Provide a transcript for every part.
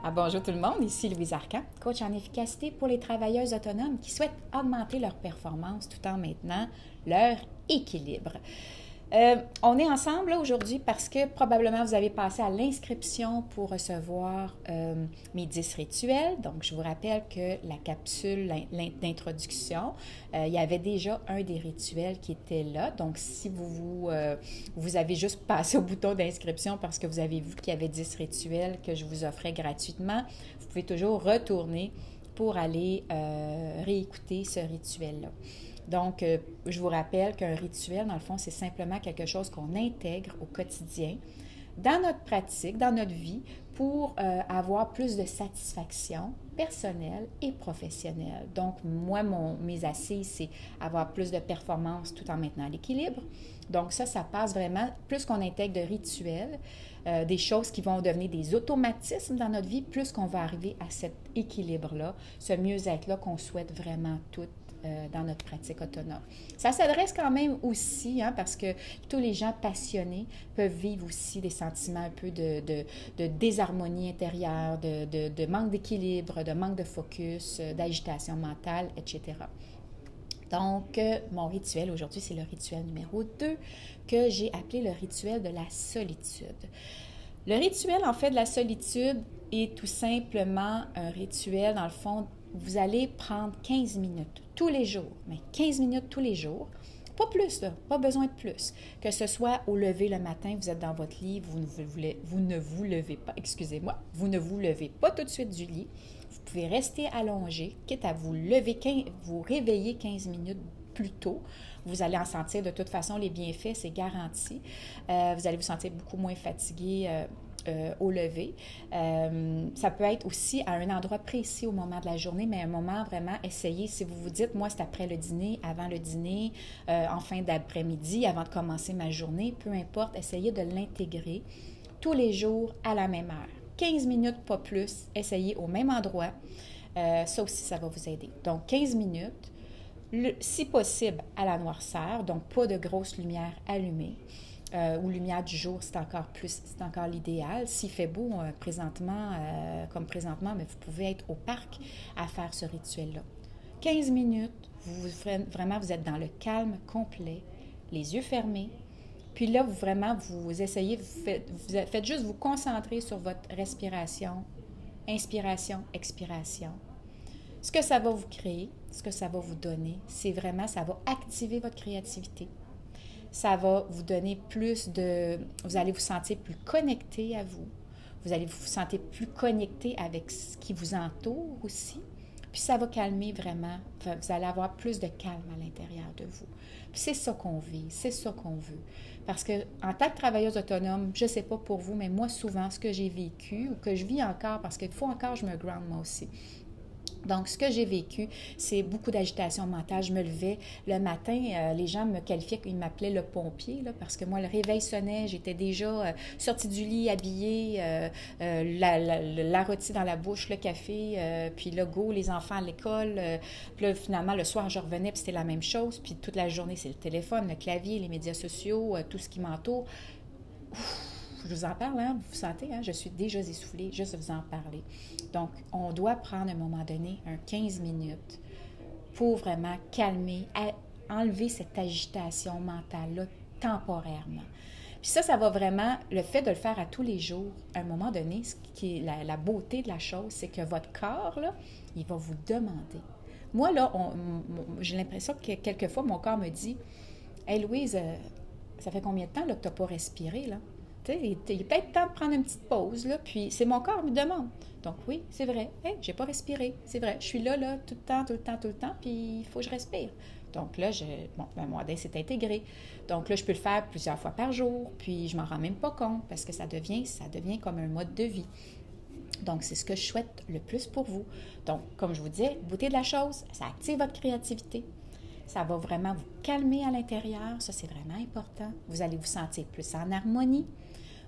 Bonjour tout le monde, ici Louise Arcan, coach en efficacité pour les travailleuses autonomes qui souhaitent augmenter leur performance tout en maintenant leur équilibre. On est ensemble aujourd'hui parce que probablement vous avez passé à l'inscription pour recevoir mes 10 rituels. Donc, je vous rappelle que la capsule d'introduction, il y avait déjà un des rituels qui était là. Donc, si vous avez juste passé au bouton d'inscription parce que vous avez vu qu'il y avait 10 rituels que je vous offrais gratuitement, vous pouvez toujours retourner pour aller réécouter ce rituel-là. Donc, je vous rappelle qu'un rituel, dans le fond, c'est simplement quelque chose qu'on intègre au quotidien, dans notre pratique, dans notre vie, pour avoir plus de satisfaction personnelle et professionnelle. Donc, moi, mes assises, c'est avoir plus de performance tout en maintenant l'équilibre. Donc, ça passe vraiment, plus qu'on intègre de rituels, des choses qui vont devenir des automatismes dans notre vie, plus qu'on va arriver à cet équilibre-là, ce mieux-être-là qu'on souhaite vraiment toutes dans notre pratique autonome. Ça s'adresse quand même aussi, parce que tous les gens passionnés peuvent vivre aussi des sentiments un peu de désharmonie intérieure, de manque d'équilibre, de manque de focus, d'agitation mentale, etc. Donc, mon rituel aujourd'hui, c'est le rituel numéro 2 que j'ai appelé le rituel de la solitude. Le rituel, en fait, de la solitude est tout simplement un rituel, dans le fond, vous allez prendre 15 minutes tous les jours, mais 15 minutes tous les jours, pas plus, là, pas besoin de plus. Que ce soit au lever le matin, vous êtes dans votre lit, vous ne vous levez pas, excusez-moi, vous ne vous levez pas tout de suite du lit, vous pouvez rester allongé, quitte à vous vous réveiller 15 minutes plus tôt. Vous allez en sentir de toute façon les bienfaits, c'est garanti. Vous allez vous sentir beaucoup moins fatigué au lever. Ça peut être aussi à un endroit précis au moment de la journée, mais un moment vraiment, essayez, si vous vous dites, moi c'est après le dîner, avant le dîner, en fin d'après-midi, avant de commencer ma journée, peu importe, essayez de l'intégrer tous les jours à la même heure. 15 minutes, pas plus, essayez au même endroit. Ça aussi, ça va vous aider. Donc, 15 minutes, si possible, à la noirceur, donc pas de grosse lumière allumée. Ou lumière du jour, c'est encore l'idéal. S'il fait beau présentement, comme présentement, mais vous pouvez être au parc à faire ce rituel-là. 15 minutes, vous êtes dans le calme complet, les yeux fermés. Puis là, vous essayez, vous faites juste vous concentrer sur votre respiration, inspiration, expiration. Ce que ça va vous créer, ce que ça va vous donner, c'est vraiment, ça va activer votre créativité. Ça va vous donner vous allez vous sentir plus connecté à vous. Vous allez vous sentir plus connecté avec ce qui vous entoure aussi. Puis ça va calmer vraiment. Vous allez avoir plus de calme à l'intérieur de vous. Puis c'est ça qu'on vit, c'est ça qu'on veut. Parce que en tant que travailleuse autonome, je ne sais pas pour vous, mais moi souvent, ce que j'ai vécu ou que je vis encore, parce qu'il faut encore je me ground moi aussi. Donc, ce que j'ai vécu, c'est beaucoup d'agitation mentale. Je me levais le matin, les gens me qualifiaient, ils m'appelaient le pompier, là, parce que moi, le réveil sonnait, j'étais déjà sortie du lit, habillée, la rôtie dans la bouche, le café, puis le go, les enfants à l'école. Puis là, finalement, le soir, je revenais, puis c'était la même chose. Puis toute la journée, c'est le téléphone, le clavier, les médias sociaux, tout ce qui m'entoure. Je vous en parle, vous sentez, je suis déjà essoufflée, juste de vous en parler. Donc, on doit prendre à un moment donné un 15 minutes pour vraiment calmer, enlever cette agitation mentale-là temporairement. Puis ça va vraiment, le fait de le faire à tous les jours, à un moment donné, ce qui est la beauté de la chose, c'est que votre corps, là, il va vous demander. Moi, là, j'ai l'impression que quelquefois, mon corps me dit « Hey Louise, ça fait combien de temps là, que tu n'as pas respiré, là? » Il est peut-être temps de prendre une petite pause, là, puis c'est mon corps qui me demande. Donc oui, c'est vrai, j'ai pas respiré, c'est vrai, je suis là, tout le temps, puis il faut que je respire. Donc là, mon ADN s'est intégré. Donc là, je peux le faire plusieurs fois par jour, puis je m'en rends même pas compte, parce que ça devient comme un mode de vie. Donc, c'est ce que je souhaite le plus pour vous. Donc, comme je vous disais, beauté de la chose, ça active votre créativité. Ça va vraiment vous calmer à l'intérieur, ça c'est vraiment important. Vous allez vous sentir plus en harmonie.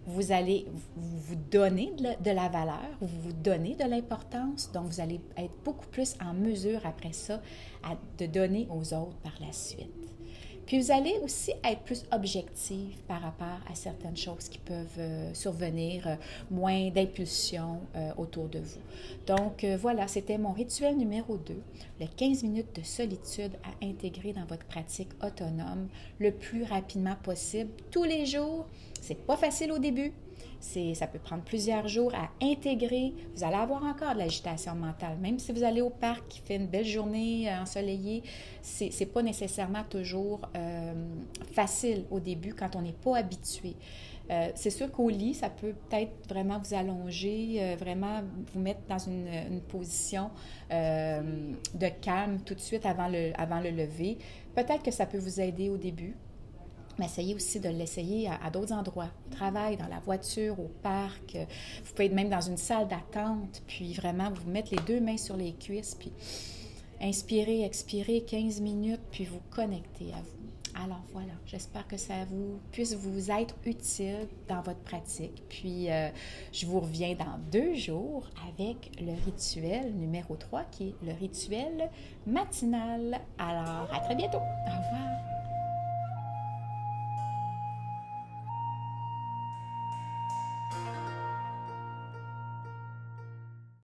Vous allez vous donner de la valeur, vous donner de l'importance, donc vous allez être beaucoup plus en mesure après ça de donner aux autres par la suite. Puis vous allez aussi être plus objectif par rapport à certaines choses qui peuvent survenir, moins d'impulsion autour de vous. Donc voilà, c'était mon rituel numéro 2, le 15 minutes de solitude à intégrer dans votre pratique autonome le plus rapidement possible, tous les jours. C'est pas facile au début. Ça peut prendre plusieurs jours à intégrer. Vous allez avoir encore de l'agitation mentale. Même si vous allez au parc qui fait une belle journée ensoleillée, c'est pas nécessairement toujours facile au début quand on n'est pas habitué. C'est sûr qu'au lit, ça peut peut-être vraiment vous allonger, vraiment vous mettre dans une position de calme tout de suite avant le lever. Peut-être que ça peut vous aider au début. Mais essayez aussi de l'essayer à d'autres endroits, au travail, dans la voiture, au parc. Vous pouvez être même dans une salle d'attente, puis vraiment vous mettre les 2 mains sur les cuisses, puis inspirez, expirez 15 minutes, puis vous connectez à vous. Alors voilà, j'espère que ça puisse vous être utile dans votre pratique. Puis je vous reviens dans 2 jours avec le rituel numéro 3, qui est le rituel matinal. Alors, à très bientôt. Au revoir.